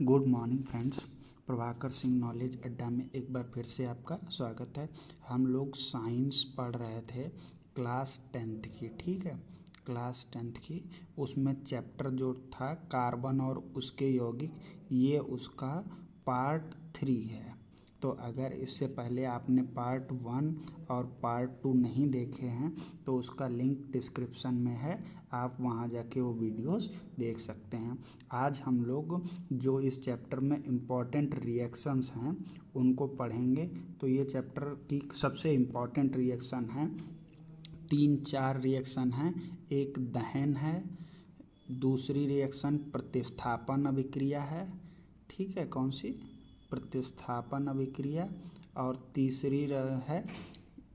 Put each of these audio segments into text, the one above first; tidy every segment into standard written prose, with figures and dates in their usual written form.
Good morning friends. Prabhakar Singh knowledge अड्डा में एक बार फिर से आपका स्वागत है। हम लोग साइंस पढ़ रहे थे क्लास 10th की, ठीक है, क्लास 10th की। उसमें चैप्टर जो था कार्बन और उसके यौगिक, ये उसका पार्ट 3 है। तो अगर इससे पहले आपने पार्ट 1 और पार्ट 2 नहीं देखे हैं तो उसका लिंक डिस्क्रिप्शन में है, आप वहां जाके वो वीडियोस देख सकते हैं। आज हम लोग जो इस चैप्टर में इम्पॉर्टेंट रिएक्शंस हैं उनको पढ़ेंगे। तो ये चैप्टर की सबसे इम्पॉर्टेंट रिएक्शन है, 3-4 रिएक्शन हैं। एक दहन है, दूसरी रिएक्शन प्रतिस्थापन अभिक्रिया है, ठीक है, कौन सी, प्रतिस्थापन अभिक्रिया, और तीसरी है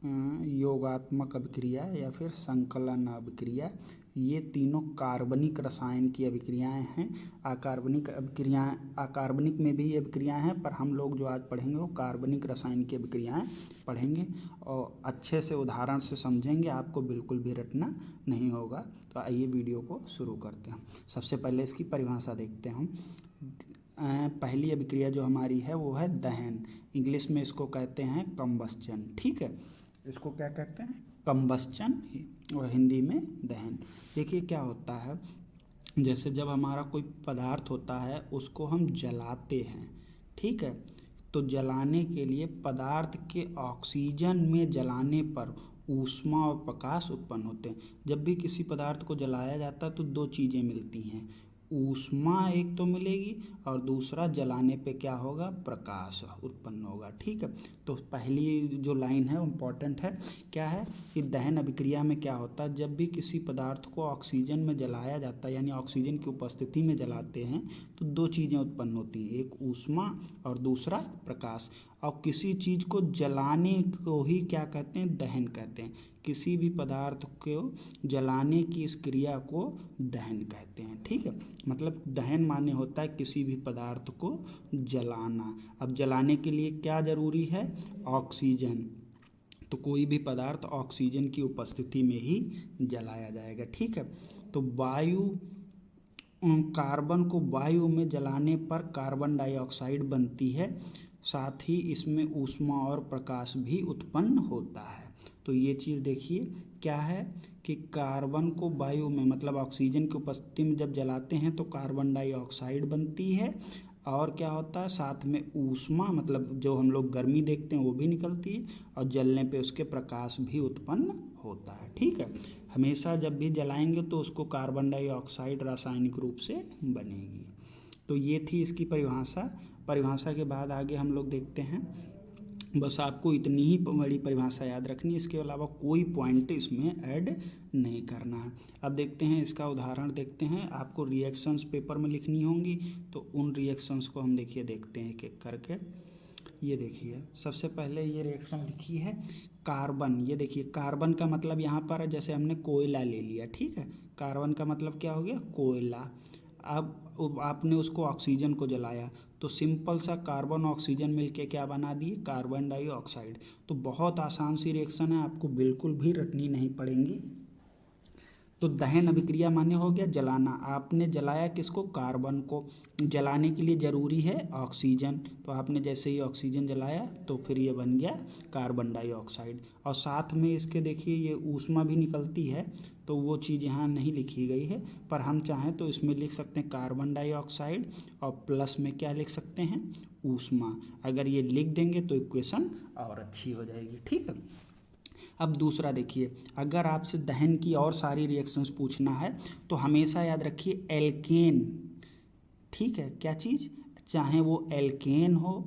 योगात्मक अभिक्रिया या फिर संकलन अभिक्रिया। ये तीनों कार्बनिक रसायन की अभिक्रियाएं हैं। अकार्बनिक अभिक्रियाएं, अकार्बनिक में भी अभिक्रियाएं हैं, पर हम लोग जो आज पढ़ेंगे वो कार्बनिक रसायन की अभिक्रियाएं पढ़ेंगे और अच्छे से उदाहरण से समझेंगे, आपको बिल्कुल भी रटना नहीं होगा। तो आइए वीडियो को शुरू करते हैं। सबसे पहले इसकी परिभाषा देखते हैं हम। पहली अभिक्रिया जो हमारी है वो है दहन। इंग्लिश में इसको कहते हैं कंबस्चन, ठीक है, इसको क्या कहते हैं, कंबस्चन, और हिंदी में दहन। देखिए क्या होता है, जैसे जब हमारा कोई पदार्थ होता है उसको हम जलाते हैं, ठीक है, तो जलाने के लिए पदार्थ के ऑक्सीजन में जलाने पर ऊष्मा और प्रकाश उत्पन्न होते हैं। जब भी किसी पदार्थ को जलाया जाता है तो दो चीज़ें मिलती हैं, ऊष्मा एक तो मिलेगी और दूसरा जलाने पे क्या होगा, प्रकाश उत्पन्न होगा, ठीक है। तो पहली जो लाइन है इम्पॉर्टेंट है, क्या है कि दहन अभिक्रिया में क्या होता है, जब भी किसी पदार्थ को ऑक्सीजन में जलाया जाता है यानी ऑक्सीजन की उपस्थिति में जलाते हैं तो दो चीज़ें उत्पन्न होती हैं, एक ऊष्मा और दूसरा प्रकाश। और किसी चीज़ को जलाने को ही क्या कहते हैं, दहन कहते हैं। किसी भी पदार्थ को जलाने की इस क्रिया को दहन कहते हैं, ठीक है। मतलब दहन माने होता है किसी भी पदार्थ को जलाना। अब जलाने के लिए क्या जरूरी है, ऑक्सीजन। तो कोई भी पदार्थ ऑक्सीजन की उपस्थिति में ही जलाया जाएगा, ठीक है। तो वायु, कार्बन को वायु में जलाने पर कार्बन डाइऑक्साइड बनती है, साथ ही इसमें ऊष्मा और प्रकाश भी उत्पन्न होता है। तो ये चीज़ देखिए क्या है कि कार्बन को वायु में मतलब ऑक्सीजन की उपस्थिति में जब जलाते हैं तो कार्बन डाइऑक्साइड बनती है, और क्या होता है साथ में ऊष्मा, मतलब जो हम लोग गर्मी देखते हैं वो भी निकलती है, और जलने पे उसके प्रकाश भी उत्पन्न होता है, ठीक है। हमेशा जब भी जलाएंगे तो उसको कार्बन डाइऑक्साइड रासायनिक रूप से बनेगी। तो ये थी इसकी परिभाषा। परिभाषा के बाद आगे हम लोग देखते हैं, बस आपको इतनी ही बड़ी परिभाषा याद रखनी है, इसके अलावा कोई पॉइंट इसमें ऐड नहीं करना है। अब देखते हैं इसका उदाहरण देखते हैं। आपको रिएक्शंस पेपर में लिखनी होंगी, तो उन रिएक्शंस को हम देखिए देखते हैं एक एक करके। ये देखिए सबसे पहले ये रिएक्शन लिखी है कार्बन। ये देखिए कार्बन का मतलब यहाँ पर जैसे हमने कोयला ले लिया, ठीक है, कार्बन का मतलब क्या हो गया, कोयला। अब आपने उसको ऑक्सीजन को जलाया तो सिंपल सा कार्बन ऑक्सीजन मिलके क्या बना दिए, कार्बन डाइऑक्साइड। तो बहुत आसान सी रिएक्शन है, आपको बिल्कुल भी रटनी नहीं पड़ेंगी। तो दहन अभिक्रिया माने हो गया जलाना। आपने जलाया किसको, कार्बन को। जलाने के लिए ज़रूरी है ऑक्सीजन, तो आपने जैसे ही ऑक्सीजन जलाया तो फिर ये बन गया कार्बन डाइऑक्साइड। और साथ में इसके देखिए ये ऊष्मा भी निकलती है, तो वो चीज़ यहाँ नहीं लिखी गई है, पर हम चाहें तो इसमें लिख सकते हैं कार्बन डाइऑक्साइड और प्लस में क्या लिख सकते हैं, ऊष्मा। अगर ये लिख देंगे तो इक्वेशन और अच्छी हो जाएगी, ठीक है। अब दूसरा देखिए, अगर आपसे दहन की और सारी रिएक्शंस पूछना है तो हमेशा याद रखिए एल्केन, ठीक है, क्या चीज़, चाहे वो एल्केन हो,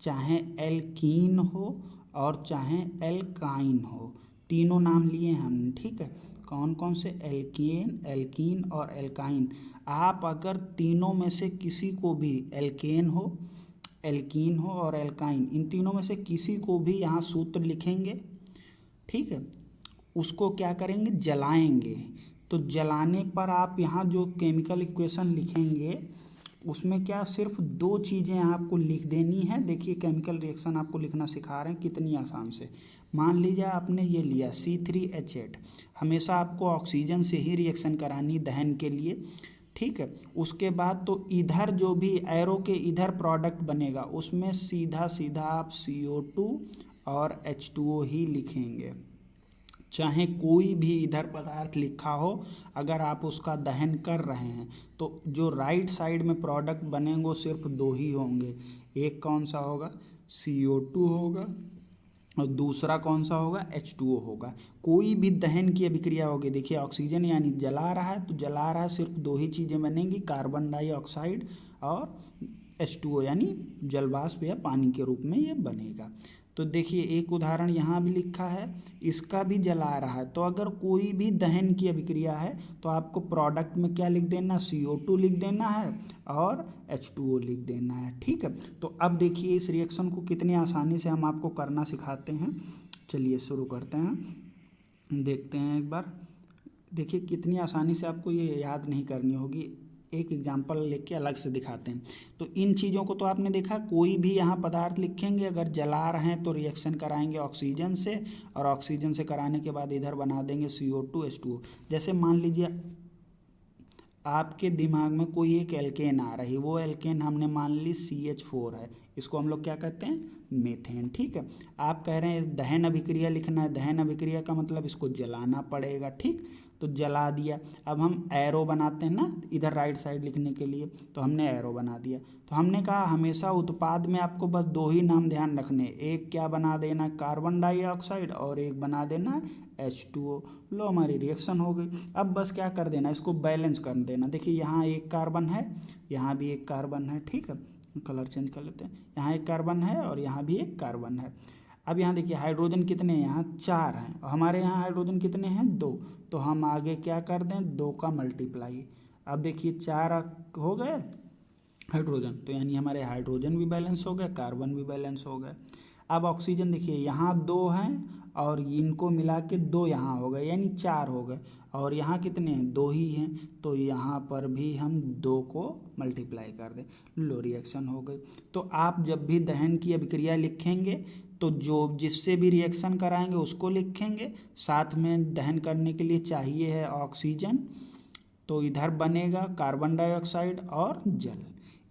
चाहे एल्कीन हो, और चाहे एल्काइन हो, तीनों नाम लिए हैं हमने, ठीक है। कौन कौन से, एल्केन, एल्कीन और एल्काइन। आप अगर तीनों में से किसी को भी, एल्केन हो, एल्कीन हो और एल्काइन, इन तीनों में से किसी को भी यहाँ सूत्र लिखेंगे, ठीक है, उसको क्या करेंगे, जलाएंगे। तो जलाने पर आप यहाँ जो केमिकल इक्वेशन लिखेंगे उसमें क्या सिर्फ दो चीज़ें आपको लिख देनी है। देखिए केमिकल रिएक्शन आपको लिखना सिखा रहे हैं कितनी आसान से। मान लीजिए आपने ये लिया C3H8, हमेशा आपको ऑक्सीजन से ही रिएक्शन करानी दहन के लिए, ठीक है। उसके बाद तो इधर जो भी एरो के इधर प्रोडक्ट बनेगा उसमें सीधा सीधा आप CO2 और H2O ही लिखेंगे, चाहे कोई भी इधर पदार्थ लिखा हो, अगर आप उसका दहन कर रहे हैं तो जो राइट साइड में प्रोडक्ट बनेंगे वो सिर्फ दो ही होंगे। एक कौन सा होगा, CO2 होगा, और दूसरा कौन सा होगा, H2O होगा। कोई भी दहन की अभिक्रिया होगी, देखिए ऑक्सीजन यानी जला रहा है तो जला रहा है, सिर्फ दो ही चीज़ें बनेंगी, कार्बन डाइऑक्साइड और H2O यानी जलवाष्प या पानी के रूप में ये बनेगा। तो देखिए एक उदाहरण यहाँ भी लिखा है, इसका भी जला रहा है, तो अगर कोई भी दहन की अभिक्रिया है तो आपको प्रोडक्ट में क्या लिख देना, CO2 लिख देना है और H2O लिख देना है, ठीक है। तो अब देखिए इस रिएक्शन को कितनी आसानी से हम आपको करना सिखाते हैं। चलिए शुरू करते हैं, देखते हैं एक बार। देखिए कितनी आसानी से आपको ये याद नहीं करनी होगी, एक एग्जाम्पल लेके अलग से दिखाते हैं। तो इन चीज़ों को तो आपने देखा, कोई भी यहाँ पदार्थ लिखेंगे, अगर जला रहे हैं तो रिएक्शन कराएंगे ऑक्सीजन से, और ऑक्सीजन से कराने के बाद इधर बना देंगे CO2 H2O। जैसे मान लीजिए आपके दिमाग में कोई एक एल्केन आ रही, वो एल्केन हमने मान ली CH4 है, इसको हम लोग क्या कहते हैं, मीथेन, ठीक है। आप कह रहे हैं दहन अभिक्रिया लिखना है, दहन अभिक्रिया का मतलब इसको जलाना पड़ेगा, ठीक। तो जला दिया, अब हम एरो बनाते हैं ना इधर राइट साइड लिखने के लिए, तो हमने एरो बना दिया। तो हमने कहा हमेशा उत्पाद में आपको बस दो ही नाम ध्यान रखने, एक क्या बना देना, कार्बन डाइऑक्साइड, और एक बना देना H2O। लो हमारी रिएक्शन हो गई। अब बस क्या कर देना, इसको बैलेंस कर देना। देखिए यहाँ एक कार्बन है, यहाँ भी एक कार्बन है, ठीक है, कलर चेंज कर लेते हैं, यहाँ एक कार्बन है और यहाँ भी एक कार्बन है। अब यहाँ देखिए हाइड्रोजन कितने हैं, यहाँ 4 हैं, हमारे यहाँ हाइड्रोजन कितने हैं, 2, तो हम आगे क्या कर दें, 2 का मल्टीप्लाई। अब देखिए 4 हो गए हाइड्रोजन, तो यानी हमारे हाइड्रोजन भी बैलेंस हो गए, कार्बन भी बैलेंस हो गए। अब ऑक्सीजन देखिए यहाँ 2 हैं और इनको मिला के 2 यहाँ हो गए, यानी 4 हो गए, और यहाँ कितने हैं, 2 ही हैं, तो यहाँ पर भी हम 2 को मल्टीप्लाई कर दें, लो रिएक्शन हो गई। तो आप जब भी दहन की अभिक्रिया लिखेंगे तो जो जिससे भी रिएक्शन कराएंगे उसको लिखेंगे, साथ में दहन करने के लिए चाहिए है ऑक्सीजन, तो इधर बनेगा कार्बन डाइऑक्साइड और जल।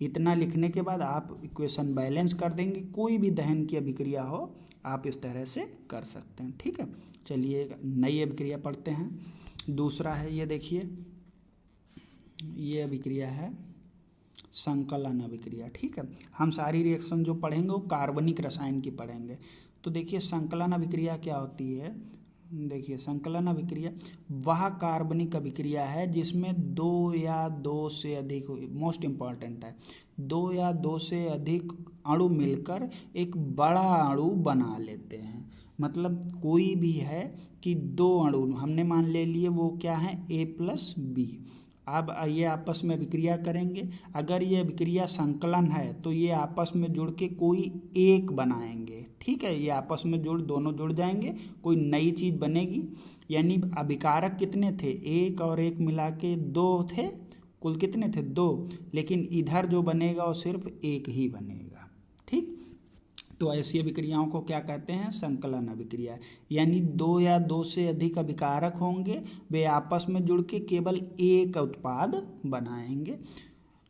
इतना लिखने के बाद आप इक्वेशन बैलेंस कर देंगे, कोई भी दहन की अभिक्रिया हो आप इस तरह से कर सकते हैं, ठीक है। चलिए नई अभिक्रिया पढ़ते हैं। दूसरा है ये देखिए, ये अभिक्रिया है संकलन अभिक्रिया, ठीक है। हम सारी रिएक्शन जो पढ़ेंगे वो कार्बनिक रसायन की पढ़ेंगे। तो देखिए संकलन अभिक्रिया क्या होती है, देखिए संकलन अभिक्रिया वह कार्बनिक अभिक्रिया है जिसमें 2 या 2 से अधिक, मोस्ट इम्पॉर्टेंट है, 2 या 2 से अधिक अणु मिलकर एक बड़ा अणु बना लेते हैं। मतलब कोई भी है कि 2 अणु हमने मान ले लिए, वो क्या है, A+B। अब ये आपस में अभिक्रिया करेंगे, अगर ये अभिक्रिया संकलन है तो ये आपस में जुड़ के कोई एक बनाएंगे, ठीक है। ये आपस में दोनों जुड़ जाएंगे, कोई नई चीज़ बनेगी। यानी अभिकारक कितने थे, 1 और 1 मिला के 2 थे, कुल कितने थे, 2, लेकिन इधर जो बनेगा वो सिर्फ 1 ही बनेगा, ठीक। तो ऐसी अभिक्रियाओं को क्या कहते हैं, संकलन अभिक्रिया। यानी 2 या 2 से अधिक अभिकारक होंगे, वे आपस में जुड़ के केवल एक उत्पाद बनाएंगे,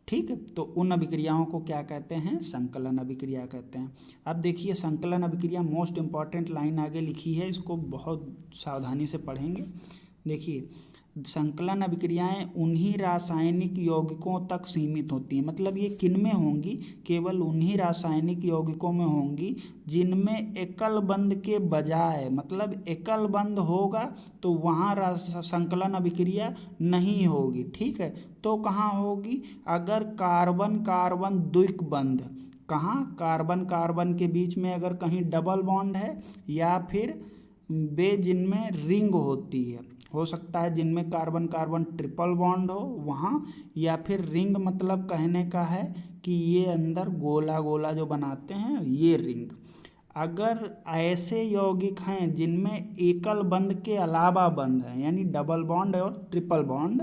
ठीक है। तो उन अभिक्रियाओं को क्या कहते हैं, संकलन अभिक्रिया कहते हैं। अब देखिए संकलन अभिक्रिया, मोस्ट इम्पॉर्टेंट लाइन आगे लिखी है, इसको बहुत सावधानी से पढ़ेंगे। देखिए संकलन अभिक्रियाएं उन्हीं रासायनिक यौगिकों तक सीमित होती हैं, मतलब ये किन में होंगी, केवल उन्हीं रासायनिक यौगिकों में होंगी जिनमें एकल बंध के बजाय, मतलब एकल बंध होगा तो वहाँ संकलन अभिक्रिया नहीं होगी, ठीक है। तो कहाँ होगी, अगर कार्बन कार्बन द्विक बंध, कहाँ, कार्बन कार्बन के बीच में अगर कहीं डबल बॉन्ड है, या फिर वे जिनमें रिंग होती है, हो सकता है जिनमें कार्बन कार्बन ट्रिपल बॉन्ड हो वहाँ, या फिर रिंग मतलब कहने का है कि ये अंदर गोला गोला जो बनाते हैं ये रिंग। अगर ऐसे यौगिक हैं जिनमें एकल बंध के अलावा बंध है, यानी डबल बॉन्ड और ट्रिपल बॉन्ड,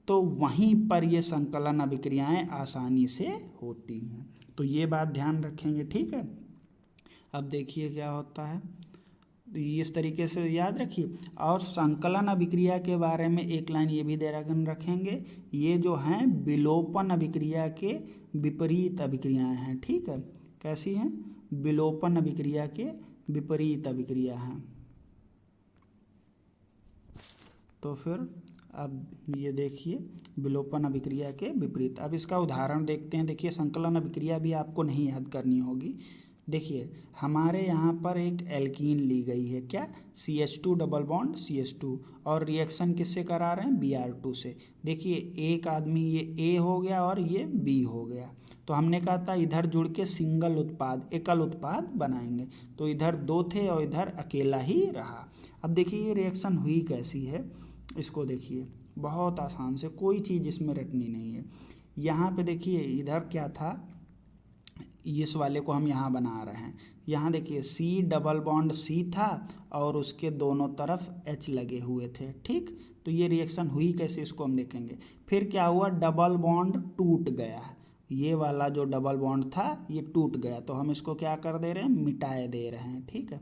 तो वहीं पर ये संकलन अभिक्रियाएं आसानी से होती हैं। तो ये बात ध्यान रखेंगे, ठीक है। अब देखिए क्या होता है, तो इस तरीके से याद रखिए। और संकलन अभिक्रिया के बारे में एक लाइन ये भी दे रखेंगे, ये जो हैं विलोपन अभिक्रिया के विपरीत अभिक्रियाएं हैं। ठीक है, कैसी हैं? विलोपन अभिक्रिया के विपरीत अभिक्रिया हैं। तो फिर अब ये देखिए विलोपन अभिक्रिया के विपरीत। अब इसका उदाहरण देखते हैं। देखिए संकलन अभिक्रिया भी आपको नहीं याद करनी होगी। देखिए हमारे यहाँ पर एक एल्कीन ली गई है, क्या? CH2 डबल बॉन्ड CH2, और रिएक्शन किससे करा रहे हैं? Br2 से। देखिए एक आदमी ये A हो गया और ये B हो गया, तो हमने कहा था इधर जुड़ के सिंगल उत्पाद, एकल उत्पाद बनाएंगे, तो इधर दो थे और इधर अकेला ही रहा। अब देखिए ये रिएक्शन हुई कैसी है, इसको देखिए, बहुत आसान से, कोई चीज़ इसमें रटनी नहीं है। यहाँ पे देखिए इधर क्या था, इस वाले को हम यहाँ बना रहे हैं। यहाँ देखिए C डबल बॉन्ड C था और उसके दोनों तरफ H लगे हुए थे। ठीक, तो ये रिएक्शन हुई कैसे, इसको हम देखेंगे। फिर क्या हुआ, डबल बॉन्ड टूट गया, ये वाला जो डबल बॉन्ड था ये टूट गया, तो हम इसको क्या कर दे रहे हैं? मिटाए दे रहे हैं। ठीक है,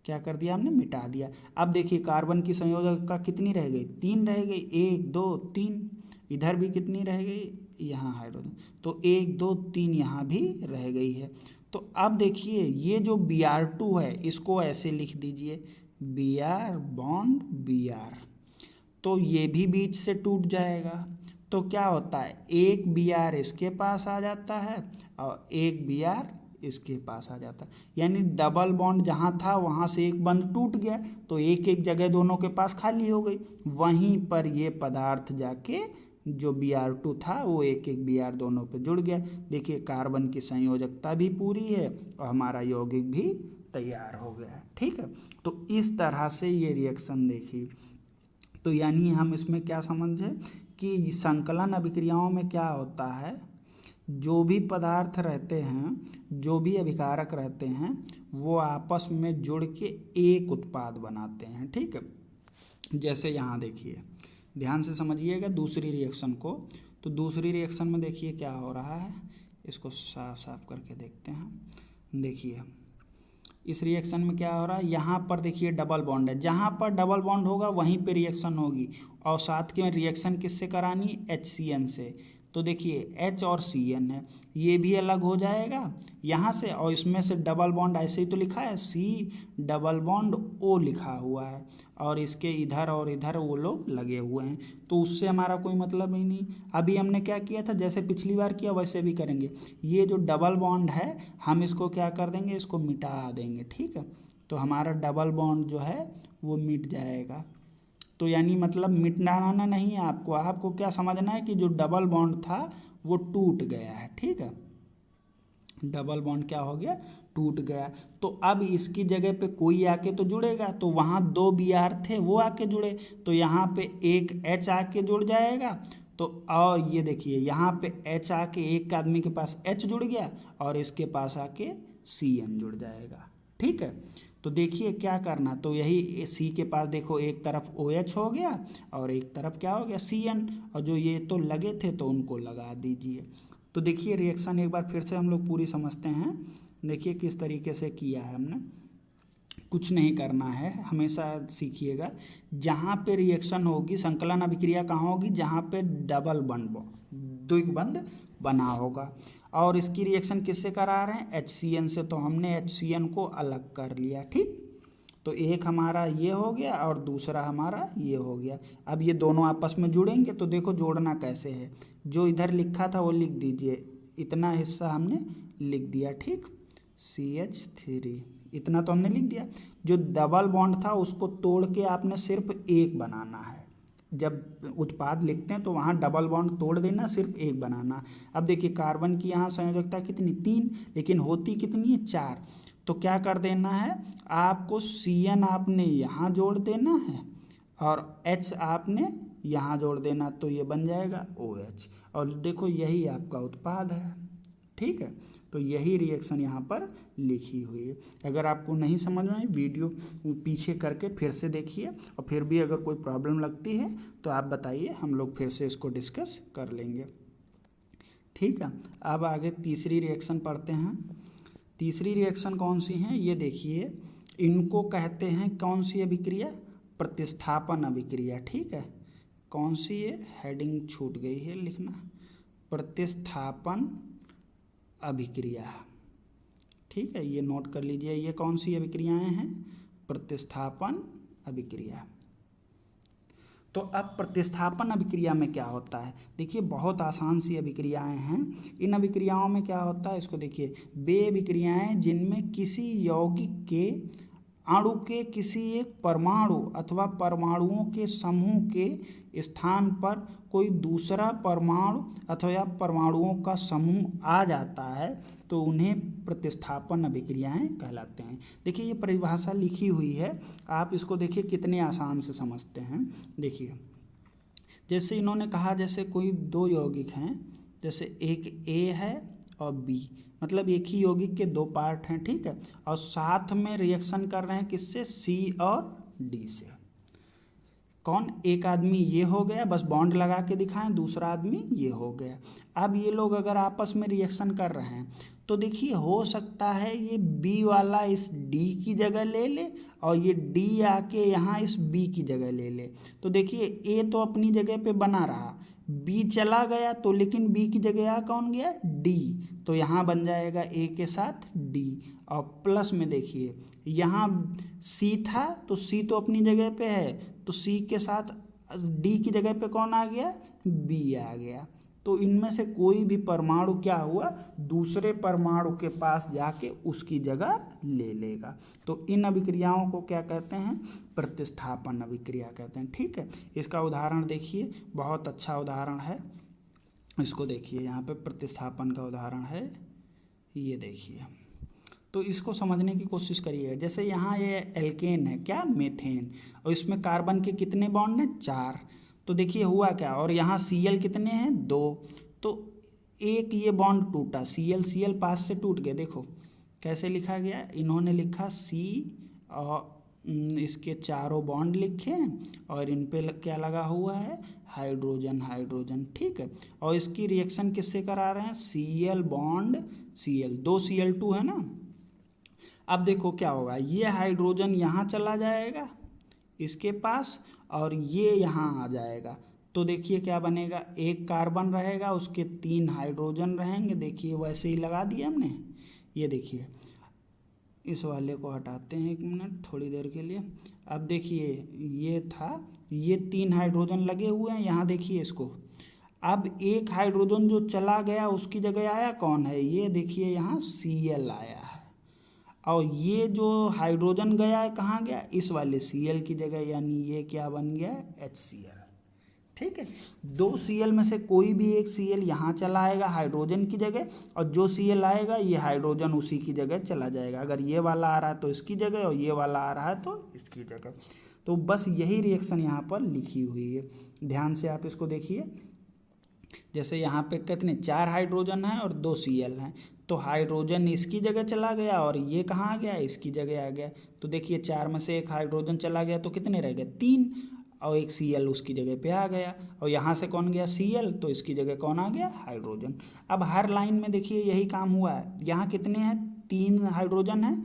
क्या कर दिया हमने? मिटा दिया। अब देखिए कार्बन की संयोजकता कितनी रह गई? 3 रह गई, 1 2 3। इधर भी कितनी रह गई? यहाँ हाइड्रोजन, तो 1 2 3 यहाँ भी रह गई है। तो अब देखिए ये जो Br2 है इसको ऐसे लिख दीजिए, Br बॉन्ड Br, तो ये भी बीच से टूट जाएगा। तो क्या होता है, एक Br इसके पास आ जाता है और एक Br इसके पास आ जाता है, यानी डबल बॉन्ड जहाँ था वहाँ से एक बंद टूट गया, तो एक एक जगह दोनों के पास खाली हो गई। वहीं पर ये पदार्थ जाके जो Br2 था वो एक एक Br दोनों पे जुड़ गया। देखिए कार्बन की संयोजकता भी पूरी है और हमारा यौगिक भी तैयार हो गया। ठीक है, तो इस तरह से ये रिएक्शन देखिए। तो यानी हम इसमें क्या समझे कि संकलन अभिक्रियाओं में क्या होता है, जो भी पदार्थ रहते हैं, जो भी अभिकारक रहते हैं, वो आपस में जुड़ के एक उत्पाद बनाते हैं। ठीक है, जैसे यहाँ देखिए, ध्यान से समझिएगा दूसरी रिएक्शन को। तो दूसरी रिएक्शन में देखिए क्या हो रहा है, इसको साफ साफ करके देखते हैं। देखिए इस रिएक्शन में क्या हो रहा है, यहाँ पर देखिए डबल बॉन्ड है, जहाँ पर डबल बॉन्ड होगा वहीं पे रिएक्शन होगी, और साथ में रिएक्शन किससे करानी? HCN से। तो देखिए H और CN है, ये भी अलग हो जाएगा यहाँ से, और इसमें से डबल बॉन्ड ऐसे ही तो लिखा है, C डबल बॉन्ड O लिखा हुआ है, और इसके इधर और इधर वो लोग लगे हुए हैं, तो उससे हमारा कोई मतलब ही नहीं। अभी हमने क्या किया था, जैसे पिछली बार किया वैसे भी करेंगे। ये जो डबल बॉन्ड है हम इसको क्या कर देंगे, इसको मिटा देंगे। ठीक है, तो हमारा डबल बॉन्ड जो है वो मिट जाएगा। तो यानी मतलब मिटाना नहीं है आपको, आपको क्या समझना है कि जो डबल बॉन्ड था वो टूट गया है। ठीक है, डबल बॉन्ड क्या हो गया? टूट गया। तो अब इसकी जगह पे कोई आके तो जुड़ेगा, तो वहाँ 2 Br थे वो आके जुड़े, तो यहाँ पे एक H आके जुड़ जाएगा। तो और ये देखिए यहाँ पे H आके एक आदमी के पास H जुड़ गया और इसके पास आके CN जुड़ जाएगा। ठीक है, तो देखिए क्या करना, तो यही C के पास देखो एक तरफ OH हो गया और एक तरफ क्या हो गया? CN, और जो ये तो लगे थे तो उनको लगा दीजिए। तो देखिए रिएक्शन एक बार फिर से हम लोग पूरी समझते हैं। देखिए किस तरीके से किया है हमने, कुछ नहीं करना है, हमेशा सीखिएगा। जहाँ पे रिएक्शन होगी, संकलन अभिक्रिया कहाँ होगी? जहाँ पे डबल बॉन्ड, द्विबंध बना होगा, और इसकी रिएक्शन किससे करा रहे हैं? HCN से, तो हमने HCN को अलग कर लिया। ठीक, तो एक हमारा ये हो गया और दूसरा हमारा ये हो गया। अब ये दोनों आपस में जुड़ेंगे, तो देखो जोड़ना कैसे है, जो इधर लिखा था वो लिख दीजिए, इतना हिस्सा हमने लिख दिया। ठीक, CH3 इतना तो हमने लिख दिया। जो डबल बॉन्ड था उसको तोड़ के आपने सिर्फ एक बनाना है। जब उत्पाद लिखते हैं तो वहाँ डबल बॉन्ड तोड़ देना, सिर्फ एक बनाना। अब देखिए कार्बन की यहाँ संयोजकता कितनी? 3, लेकिन होती कितनी है? 4। तो क्या कर देना है आपको, CN आपने यहाँ जोड़ देना है और H आपने यहाँ जोड़ देना, तो ये बन जाएगा OH, और देखो यही आपका उत्पाद है। ठीक है, तो यही रिएक्शन यहाँ पर लिखी हुई है। अगर आपको नहीं समझ में आई, वीडियो पीछे करके फिर से देखिए, और फिर भी अगर कोई प्रॉब्लम लगती है तो आप बताइए, हम लोग फिर से इसको डिस्कस कर लेंगे। ठीक है, अब आगे तीसरी रिएक्शन पढ़ते हैं। तीसरी रिएक्शन कौन सी है ये देखिए, इनको कहते हैं कौन सी अभिक्रिया? प्रतिस्थापन अभिक्रिया। ठीक है, कौन सी? ये हेडिंग छूट गई है लिखना, प्रतिस्थापन अभिक्रिया। ठीक है, ये नोट कर लीजिए, ये कौन सी अभिक्रियाएं हैं? प्रतिस्थापन अभिक्रिया। तो अब प्रतिस्थापन अभिक्रिया में क्या होता है? देखिए बहुत आसान सी अभिक्रियाएं हैं। इन अभिक्रियाओं में क्या होता है, इसको देखिए, वे अभिक्रियाएं जिनमें किसी यौगिक के अणु के किसी एक परमाणु अथवा परमाणुओं के समूह के स्थान पर कोई दूसरा परमाणु अथवा परमाणुओं का समूह आ जाता है तो उन्हें प्रतिस्थापन अभिक्रियाएं कहलाते हैं। देखिए ये परिभाषा लिखी हुई है, आप इसको देखिए कितने आसान से समझते हैं। देखिए जैसे इन्होंने कहा, जैसे कोई दो यौगिक हैं, जैसे एक ए है और बी, मतलब एक ही यौगिक के दो पार्ट हैं। ठीक है, और साथ में रिएक्शन कर रहे हैं किससे? सी और डी से। कौन? एक आदमी ये हो गया, बस बॉन्ड लगा के दिखाएं, दूसरा आदमी ये हो गया। अब ये लोग अगर आपस में रिएक्शन कर रहे हैं तो देखिए हो सकता है ये बी वाला इस डी की जगह ले ले और ये डी आके यहाँ इस बी की जगह ले ले। तो देखिए ए तो अपनी जगह पे बना रहा, बी चला गया तो लेकिन बी की जगह आ कौन गया? डी। तो यहाँ बन जाएगा ए के साथ डी, और प्लस में देखिए यहाँ सी था तो सी तो अपनी जगह पे है, तो सी के साथ डी की जगह पे कौन आ गया? बी आ गया। तो इनमें से कोई भी परमाणु क्या हुआ? दूसरे परमाणु के पास जाके उसकी जगह ले लेगा। तो इन अभिक्रियाओं को क्या कहते हैं? प्रतिस्थापन अभिक्रिया कहते हैं। ठीक है, इसका उदाहरण देखिए, बहुत अच्छा उदाहरण है, इसको देखिए, यहाँ पे प्रतिस्थापन का उदाहरण है, ये देखिए। तो इसको समझने की कोशिश करिए। जैसे यहाँ ये एल्केन है, क्या? मीथेन, और इसमें कार्बन के कितने बॉन्ड हैं? 4। तो देखिए हुआ क्या, और यहाँ Cl कितने हैं? 2। तो एक ये बॉन्ड टूटा, Cl पास से टूट गया। देखो कैसे लिखा गया, इन्होंने लिखा C और इसके चारों बॉन्ड लिखे और इन पे क्या लगा हुआ है? Hydrogen, hydrogen. ठीक है, और इसकी रिएक्शन किससे करा रहे हैं? Cl बॉन्ड Cl, 2 Cl2 है ना। अब देखो क्या होगा, ये हाइड्रोजन यहाँ चला जाएगा इसके पास और ये यहाँ आ जाएगा। तो देखिए क्या बनेगा, एक कार्बन रहेगा, उसके 3 हाइड्रोजन रहेंगे। देखिए वैसे ही लगा दिया हमने। ये देखिए, इस वाले को हटाते हैं 1 मिनट थोड़ी देर के लिए। अब देखिए ये था, ये 3 हाइड्रोजन लगे हुए हैं यहाँ, देखिए इसको। अब एक हाइड्रोजन जो चला गया उसकी जगह आया कौन है? ये देखिए यहाँ Cl आया है, और ये जो हाइड्रोजन गया है कहाँ गया? इस वाले Cl की जगह, यानी ये क्या बन गया? HCl। ठीक है, 2 Cl में से कोई भी एक Cl यहाँ चला आएगा हाइड्रोजन की जगह, और जो Cl आएगा ये हाइड्रोजन उसी की जगह चला जाएगा। अगर ये वाला आ रहा है तो इसकी जगह, और ये वाला आ रहा है तो इसकी जगह। तो बस यही रिएक्शन यहाँ पर लिखी हुई है, ध्यान से आप इसको देखिए। जैसे यहाँ पे कितने? 4 हाइड्रोजन हैं और 2 Cl हैं, तो हाइड्रोजन इसकी जगह चला गया और ये कहाँ आ गया? इसकी जगह आ गया। तो देखिए 4 में से एक हाइड्रोजन चला गया तो कितने रह गए? 3, और एक Cl उसकी जगह पे आ गया, और यहाँ से कौन गया? Cl, तो इसकी जगह कौन आ गया? हाइड्रोजन। अब हर लाइन में देखिए यही काम हुआ है। यहाँ कितने हैं? 3 हाइड्रोजन हैं,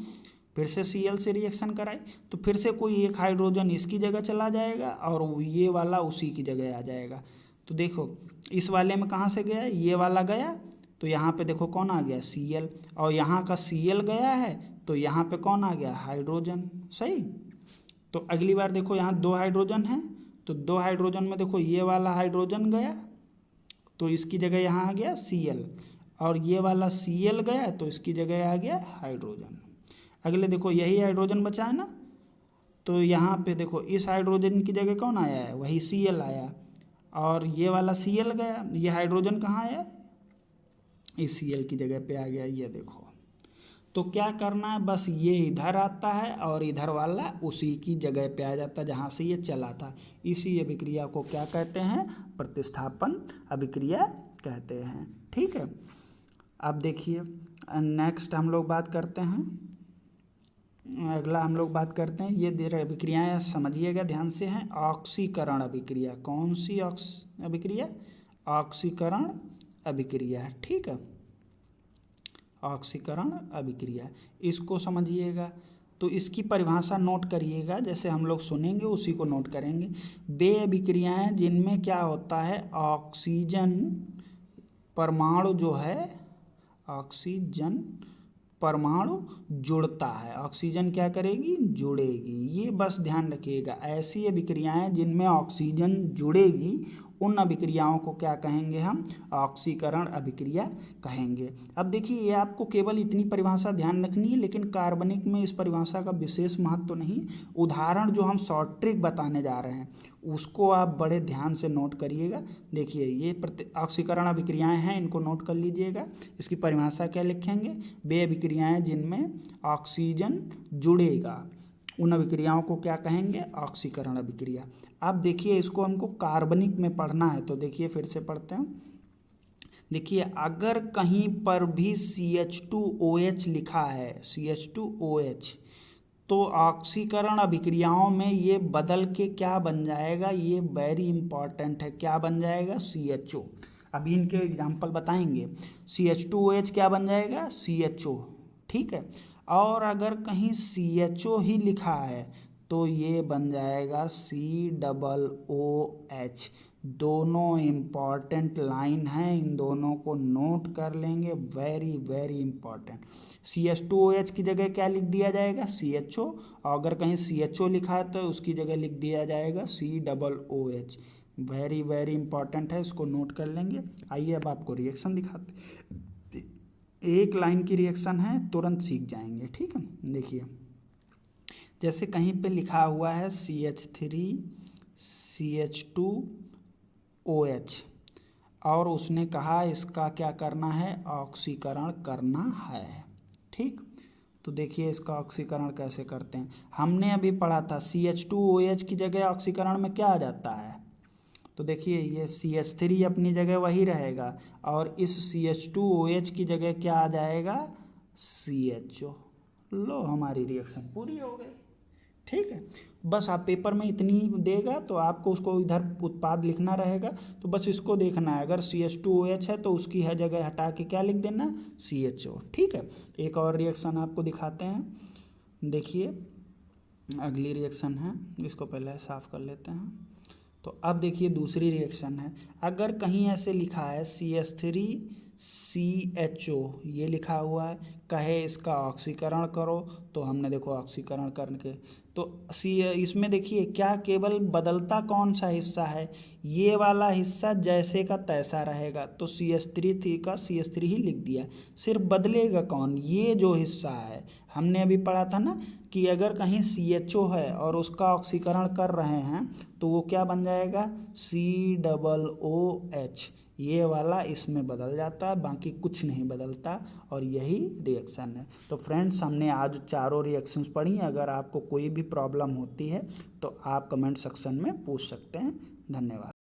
फिर से Cl से रिएक्शन कराए तो फिर से कोई एक हाइड्रोजन इसकी जगह चला जाएगा और ये वाला उसी की जगह आ जाएगा। तो देखो इस वाले में कहाँ से गया? ये वाला गया, तो यहाँ पे देखो कौन आ गया? Cl, और यहाँ का Cl गया है तो यहाँ पे कौन आ गया? हाइड्रोजन। सही। तो अगली बार देखो यहाँ 2 हाइड्रोजन हैं, तो 2 हाइड्रोजन में देखो ये वाला हाइड्रोजन गया तो इसकी जगह यहाँ आ गया Cl, और ये वाला Cl गया तो इसकी जगह आ गया हाइड्रोजन। अगले देखो यही हाइड्रोजन बचा है ना, तो यहाँ पे देखो इस हाइड्रोजन की जगह कौन आया है? वही Cl आया, और ये वाला Cl गया, ये हाइड्रोजन कहाँ आया? इस Cl की जगह पे आ गया। ये देखो, तो क्या करना है, बस ये इधर आता है और इधर वाला उसी की जगह पे आ जाता है जहाँ से ये चला था। इसी अभिक्रिया को क्या कहते हैं? प्रतिस्थापन अभिक्रिया कहते हैं। ठीक है, अब देखिए नेक्स्ट हम लोग बात करते हैं, अगला हम लोग बात करते हैं, ये अभिक्रियाएँ समझिएगा ध्यान से हैं। ऑक्सीकरण अभिक्रिया। कौन सी अभिक्रिया? ऑक्सीकरण अभिक्रिया। ठीक है, ऑक्सीकरण अभिक्रिया, इसको समझिएगा। तो इसकी परिभाषा नोट करिएगा, जैसे हम लोग सुनेंगे उसी को नोट करेंगे। वे अभिक्रियाएं जिनमें क्या होता है, ऑक्सीजन परमाणु जो है, ऑक्सीजन परमाणु जुड़ता है, ऑक्सीजन क्या करेगी, जुड़ेगी। ये बस ध्यान रखिएगा, ऐसी अभिक्रियाएं जिनमें ऑक्सीजन जुड़ेगी उन अभिक्रियाओं को क्या कहेंगे हम, ऑक्सीकरण अभिक्रिया कहेंगे। अब देखिए ये आपको केवल इतनी परिभाषा ध्यान रखनी है, लेकिन कार्बनिक में इस परिभाषा का विशेष महत्व तो नहीं। उदाहरण जो हम शॉर्ट ट्रिक बताने जा रहे हैं उसको आप बड़े ध्यान से नोट करिएगा। देखिए ये ऑक्सीकरण अभिक्रियाएं हैं, इनको नोट कर लीजिएगा। इसकी परिभाषा क्या लिखेंगे, वे अभिक्रियाएं जिनमें ऑक्सीजन जुड़ेगा उन अभिक्रियाओं को क्या कहेंगे, ऑक्सीकरण अभिक्रिया। अब देखिए इसको हमको कार्बनिक में पढ़ना है, तो देखिए फिर से पढ़ते हैं। देखिए अगर कहीं पर भी CH2OH लिखा है, CH2OH, तो ऑक्सीकरण अभिक्रियाओं में ये बदल के क्या बन जाएगा, ये वेरी इंपॉर्टेंट है, क्या बन जाएगा, CHO। अभी इनके एग्जाम्पल बताएंगे। CH2OH क्या बन जाएगा, CHO, ठीक है। और अगर कहीं CHO ही लिखा है तो ये बन जाएगा COOH। दोनों इम्पॉर्टेंट लाइन हैं, इन दोनों को नोट कर लेंगे, वेरी वेरी इंपॉर्टेंट। CH2OH की जगह क्या लिख दिया जाएगा, CHO, और अगर कहीं CHO लिखा है तो उसकी जगह लिख दिया जाएगा COOH। वेरी वेरी इंपॉर्टेंट है, इसको नोट कर लेंगे। आइए अब आपको रिएक्शन दिखाते, एक लाइन की रिएक्शन है, तुरंत सीख जाएंगे, ठीक है। देखिए जैसे कहीं पे लिखा हुआ है CH3CH2OH और उसने कहा इसका क्या करना है, ऑक्सीकरण करना है, ठीक। तो देखिए इसका ऑक्सीकरण कैसे करते हैं। हमने अभी पढ़ा था CH2OH की जगह ऑक्सीकरण में क्या आ जाता है, तो देखिए ये CH3 अपनी जगह वही रहेगा और इस CH2OH की जगह क्या आ जाएगा, CHO। लो हमारी रिएक्शन पूरी हो गई, ठीक है। बस आप पेपर में इतनी देगा तो आपको उसको इधर उत्पाद लिखना रहेगा, तो बस इसको देखना है, अगर CH2OH है तो उसकी है जगह हटा के क्या लिख देना, CHO, ठीक है। एक और रिएक्शन आपको दिखाते हैं। देखिए अगली रिएक्शन है, इसको पहले साफ कर लेते हैं। तो अब देखिए दूसरी रिएक्शन है, अगर कहीं ऐसे लिखा है CH3CHO ये लिखा हुआ है, कहे इसका ऑक्सीकरण करो, तो हमने देखो ऑक्सीकरण करके तो इसमें देखिए क्या केवल बदलता कौन सा हिस्सा है, ये वाला हिस्सा जैसे का तैसा रहेगा, तो CH3 का CH3 ही लिख दिया। सिर्फ बदलेगा कौन, ये जो हिस्सा है, हमने अभी पढ़ा था ना कि अगर कहीं CHO है और उसका ऑक्सीकरण कर रहे हैं तो वो क्या बन जाएगा, COOH। ये वाला इसमें बदल जाता है, बाकी कुछ नहीं बदलता, और यही रिएक्शन है। तो फ्रेंड्स हमने आज चारों रिएक्शंस पढ़ी। अगर आपको कोई भी प्रॉब्लम होती है तो आप कमेंट सेक्शन में पूछ सकते हैं। धन्यवाद।